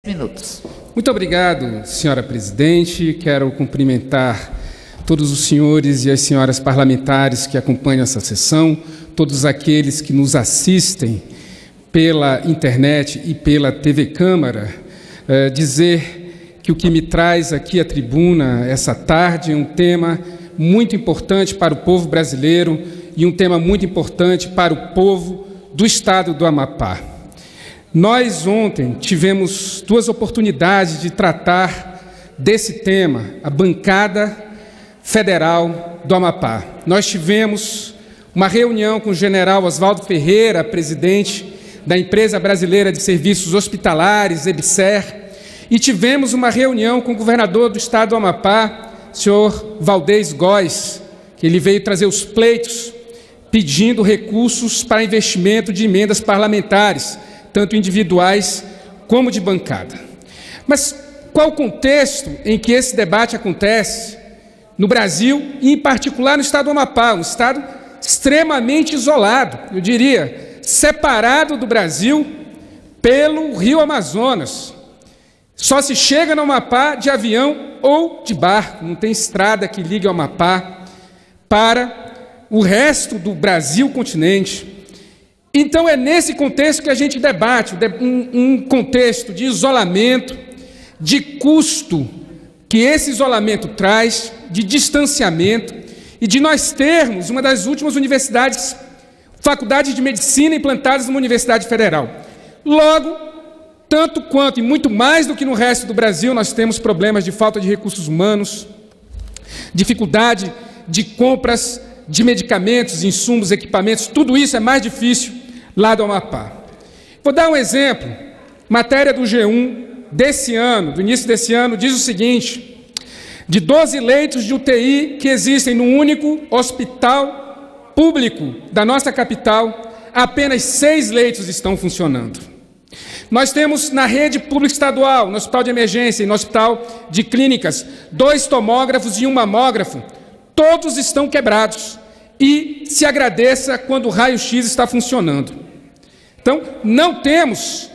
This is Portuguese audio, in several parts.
Minutos. Muito obrigado, senhora presidente. Quero cumprimentar todos os senhores e as senhoras parlamentares que acompanham essa sessão, todos aqueles que nos assistem pela internet e pela TV Câmara, dizer que o que me traz aqui à tribuna essa tarde é um tema muito importante para o povo brasileiro e um tema muito importante para o povo do estado do Amapá. Nós ontem tivemos duas oportunidades de tratar desse tema, a bancada federal do Amapá. Nós tivemos uma reunião com o general Oswaldo Ferreira, presidente da Empresa Brasileira de Serviços Hospitalares, EBSER, e tivemos uma reunião com o governador do estado do Amapá, senhor Valdez Góes, que ele veio trazer os pleitos pedindo recursos para investimento de emendas parlamentares, tanto individuais como de bancada. Mas qual o contexto em que esse debate acontece no Brasil e, em particular, no estado do Amapá, um estado extremamente isolado, eu diria, separado do Brasil pelo rio Amazonas. Só se chega no Amapá de avião ou de barco, não tem estrada que ligue o Amapá para o resto do Brasil continente. Então é nesse contexto que a gente debate, um contexto de isolamento, de custo que esse isolamento traz, de distanciamento, e de nós termos uma das últimas universidades, faculdades de medicina implantadas numa universidade federal. Logo, tanto quanto e muito mais do que no resto do Brasil, nós temos problemas de falta de recursos humanos, dificuldade de compras de medicamentos, insumos, equipamentos, tudo isso é mais difícil lá do Amapá. Vou dar um exemplo, matéria do G1 desse ano, do início desse ano, diz o seguinte: de 12 leitos de UTI que existem no único hospital público da nossa capital, apenas 6 leitos estão funcionando. Nós temos na rede pública estadual, no hospital de emergência e no hospital de clínicas, 2 tomógrafos e um mamógrafo. Todos estão quebrados e se agradeça quando o raio-x está funcionando. Então, não temos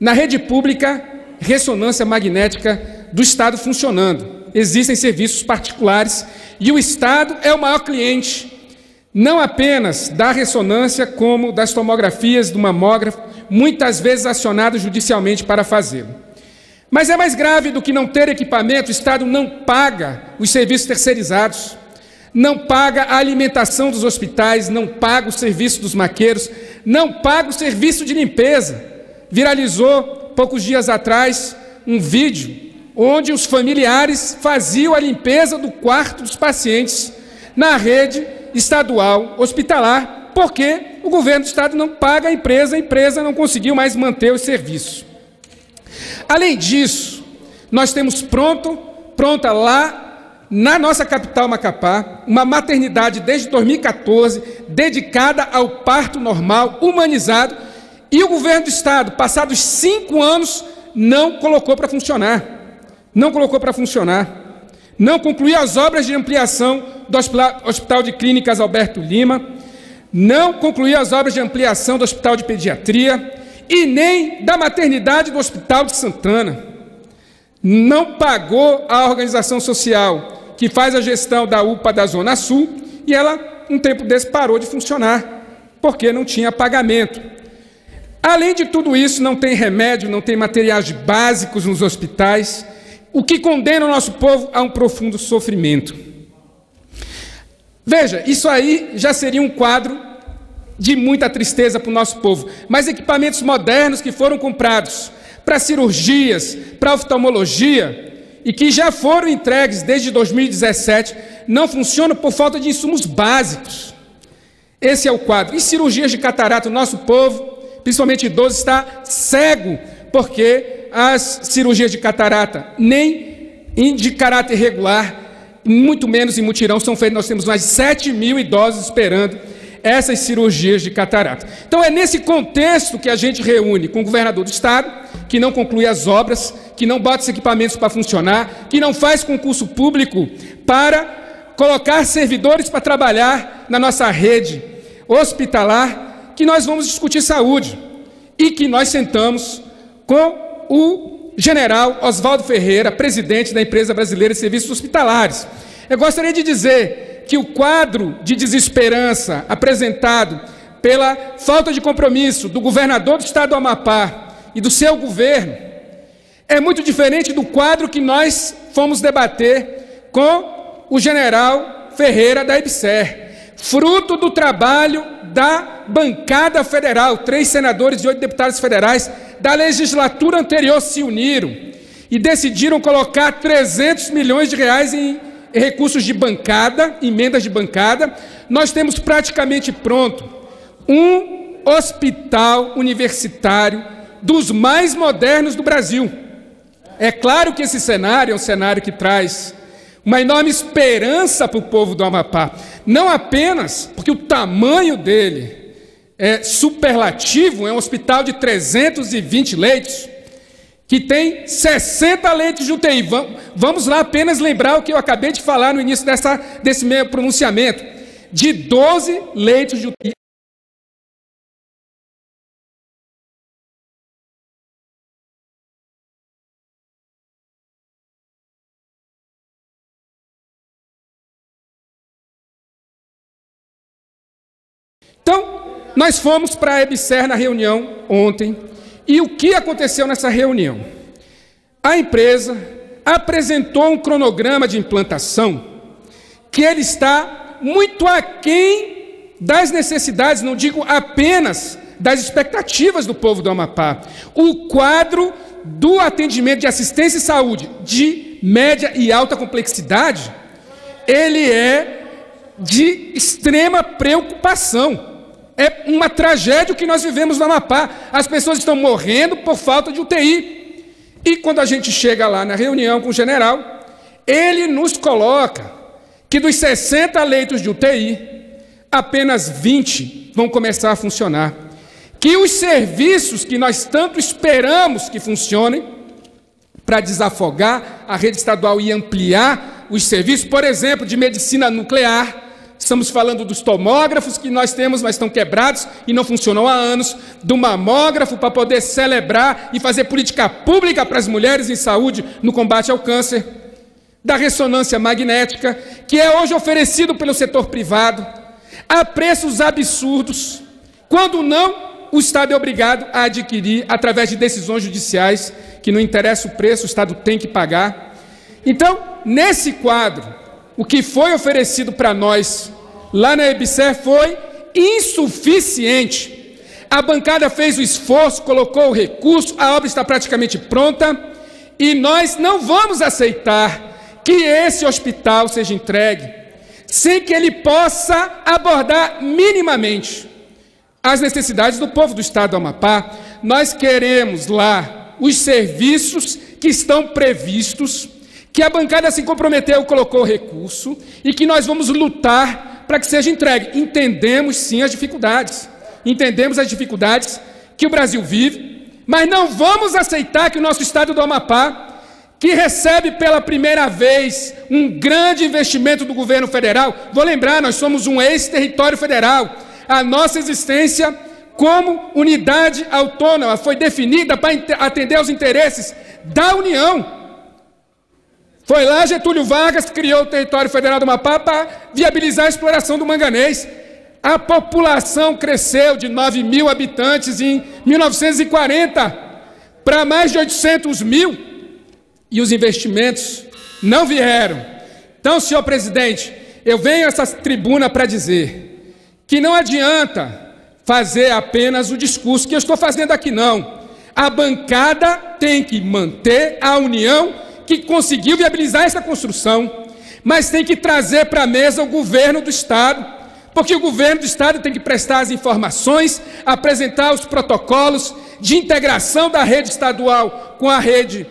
na rede pública ressonância magnética do Estado funcionando. Existem serviços particulares e o Estado é o maior cliente, não apenas da ressonância, como das tomografias, do mamógrafo, muitas vezes acionado judicialmente para fazê-lo. Mas é mais grave do que não ter equipamento, o Estado não paga os serviços terceirizados, não paga a alimentação dos hospitais, não paga o serviço dos maqueiros, não paga o serviço de limpeza. Viralizou, poucos dias atrás, um vídeo onde os familiares faziam a limpeza do quarto dos pacientes na rede estadual hospitalar, porque o governo do estado não paga a empresa não conseguiu mais manter o serviço. Além disso, nós temos pronta lá na nossa capital, Macapá, uma maternidade desde 2014 dedicada ao parto normal, humanizado, e o governo do estado, passados 5 anos, não colocou para funcionar. Não colocou para funcionar. Não concluiu as obras de ampliação do Hospital de Clínicas Alberto Lima, não concluiu as obras de ampliação do Hospital de Pediatria e nem da maternidade do Hospital de Santana. Não pagou a organização social que faz a gestão da UPA da Zona Sul, e ela, um tempo desse, parou de funcionar, porque não tinha pagamento. Além de tudo isso, não tem remédio, não tem materiais básicos nos hospitais, o que condena o nosso povo a um profundo sofrimento. Veja, isso aí já seria um quadro de muita tristeza para o nosso povo, mas equipamentos modernos que foram comprados para cirurgias, para oftalmologia, e que já foram entregues desde 2017, não funcionam por falta de insumos básicos. Esse é o quadro. E cirurgias de catarata, o nosso povo, principalmente idoso, está cego, porque as cirurgias de catarata, nem de caráter regular, muito menos em mutirão, são feitas. Nós temos mais de 7 mil idosos esperando essas cirurgias de catarata. Então é nesse contexto que a gente reúne com o governador do estado, que não conclui as obras, que não bota os equipamentos para funcionar, que não faz concurso público para colocar servidores para trabalhar na nossa rede hospitalar, que nós vamos discutir saúde e que nós sentamos com o General Oswaldo Ferreira, presidente da Empresa Brasileira de Serviços Hospitalares. Eu gostaria de dizer que o quadro de desesperança apresentado pela falta de compromisso do governador do estado do Amapá e do seu governo é muito diferente do quadro que nós fomos debater com o general Ferreira da EBSER, fruto do trabalho da bancada federal. 3 senadores e 8 deputados federais da legislatura anterior se uniram e decidiram colocar 300 milhões de reais em recursos de bancada, emendas de bancada. Nós temos praticamente pronto um hospital universitário dos mais modernos do Brasil. É claro que esse cenário é um cenário que traz uma enorme esperança para o povo do Amapá, não apenas porque o tamanho dele é superlativo, é um hospital de 320 leitos, que tem 60 leitos de UTI. Vamos lá apenas lembrar o que eu acabei de falar no início desse meu pronunciamento, de 12 leitos de UTI. Então, nós fomos para a EBSER na reunião ontem, e o que aconteceu nessa reunião? A empresa apresentou um cronograma de implantação que ele está muito aquém das necessidades, não digo apenas das expectativas do povo do Amapá. O quadro do atendimento de assistência e saúde de média e alta complexidade, ele é de extrema preocupação. É uma tragédia o que nós vivemos no Amapá. As pessoas estão morrendo por falta de UTI. E quando a gente chega lá na reunião com o general, ele nos coloca que dos 60 leitos de UTI, apenas 20 vão começar a funcionar. Que os serviços que nós tanto esperamos que funcionem, para desafogar a rede estadual e ampliar os serviços, por exemplo, de medicina nuclear. Estamos falando dos tomógrafos que nós temos, mas estão quebrados e não funcionam há anos, do mamógrafo para poder celebrar e fazer política pública para as mulheres em saúde no combate ao câncer, da ressonância magnética, que é hoje oferecido pelo setor privado, a preços absurdos, quando não, o Estado é obrigado a adquirir através de decisões judiciais, que não interessa o preço, o Estado tem que pagar. Então, nesse quadro, o que foi oferecido para nós lá na EBSER foi insuficiente. A bancada fez o esforço, colocou o recurso, a obra está praticamente pronta e nós não vamos aceitar que esse hospital seja entregue sem que ele possa abordar minimamente as necessidades do povo do estado do Amapá. Nós queremos lá os serviços que estão previstos, que a bancada se comprometeu, colocou recurso, e que nós vamos lutar para que seja entregue. Entendemos sim as dificuldades, que o Brasil vive, mas não vamos aceitar que o nosso estado do Amapá, que recebe pela primeira vez um grande investimento do governo federal, vou lembrar, nós somos um ex-território federal, a nossa existência como unidade autônoma foi definida para atender aos interesses da União. Foi lá Getúlio Vargas que criou o território federal do Amapá para viabilizar a exploração do manganês. A população cresceu de 9 mil habitantes em 1940 para mais de 800 mil e os investimentos não vieram. Então, senhor presidente, eu venho a essa tribuna para dizer que não adianta fazer apenas o discurso que eu estou fazendo aqui, não. A bancada tem que manter a união que conseguiu viabilizar essa construção, mas tem que trazer para a mesa o governo do Estado, porque o governo do Estado tem que prestar as informações, apresentar os protocolos de integração da rede estadual com a rede,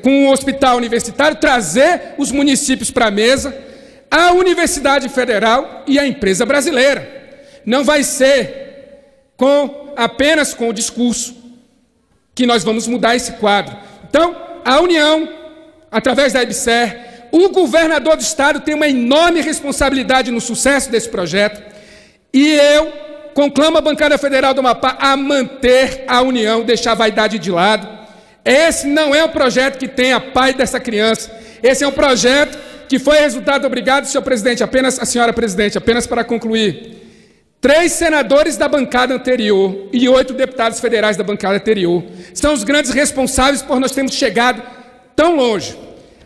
com o hospital universitário, trazer os municípios para a mesa, a Universidade Federal e a empresa brasileira. Não vai ser apenas com o discurso que nós vamos mudar esse quadro. Então, a União, através da EBSER, o governador do estado tem uma enorme responsabilidade no sucesso desse projeto e eu conclamo a bancada federal do Amapá a manter a união, deixar a vaidade de lado. Esse não é o projeto que tem a paz dessa criança. Esse é um projeto que foi resultado, obrigado, senhor presidente, a senhora presidente, apenas para concluir. 3 senadores da bancada anterior e 8 deputados federais da bancada anterior são os grandes responsáveis por nós termos chegado tão longe.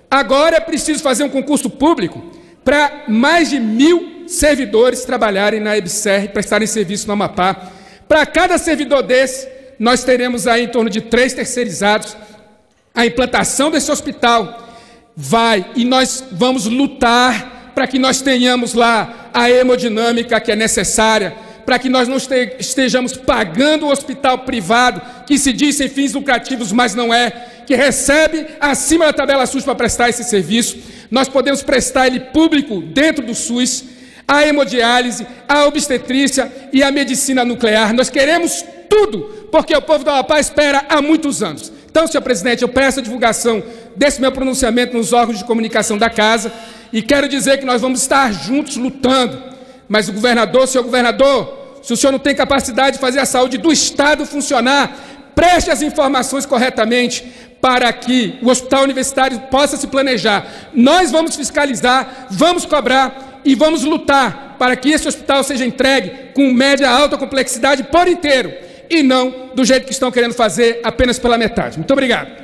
Agora é preciso fazer um concurso público para mais de 1.000 servidores trabalharem na EBSER, prestarem serviço no Amapá. Para cada servidor desse, nós teremos aí em torno de 3 terceirizados. A implantação desse hospital e nós vamos lutar para que nós tenhamos lá a hemodinâmica que é necessária, para que nós não estejamos pagando o hospital privado, que se diz sem fins lucrativos, mas não é, que recebe acima da tabela SUS para prestar esse serviço. Nós podemos prestar ele público dentro do SUS, a hemodiálise, a obstetrícia e a medicina nuclear. Nós queremos tudo, porque o povo do Amapá espera há muitos anos. Então, senhor presidente, eu peço a divulgação desse meu pronunciamento nos órgãos de comunicação da Casa e quero dizer que nós vamos estar juntos lutando. Mas o governador, senhor governador, se o senhor não tem capacidade de fazer a saúde do Estado funcionar, preste as informações corretamente para que o hospital universitário possa se planejar. Nós vamos fiscalizar, vamos cobrar e vamos lutar para que esse hospital seja entregue com média alta complexidade por inteiro e não do jeito que estão querendo fazer, apenas pela metade. Muito obrigado.